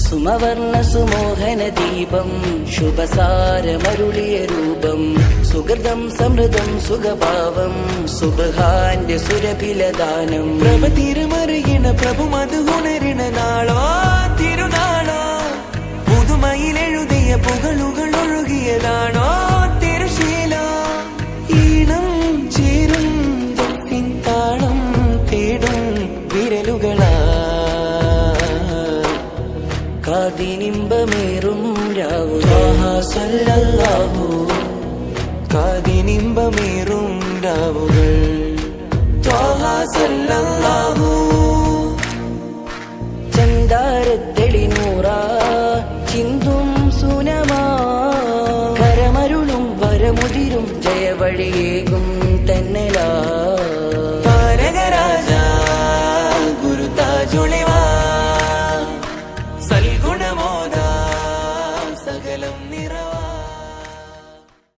സുമവർണ സുമോഹന ദീപം ശുഭസാരമരുളിയ രൂപം സുഗൃതം സമൃദ്ധം സുഖഭാവം സുബഹാന്റെ സുരഭിലദാനം പ്രഭ തിരുമറിയണ പ്രഭു മധുഗുണരിണ നാളോ തിരുനാളോ പുതുമയിലെഴുതിയ പുകളുകൾ ഒഴുകിയതാണോ തിരുശീലോ ഈണം ചേരും താളം തേടും വിരലുകളാ കാതിനിമ്പമേറും രാവുകൾ കാതിനിമ്പമേറും രാവുകൾ ചന്ദാരത്തെളിനൂറാ ചിന്തും സുനമാ കരമരുളും വരമുതിരും ജയവഴിയേ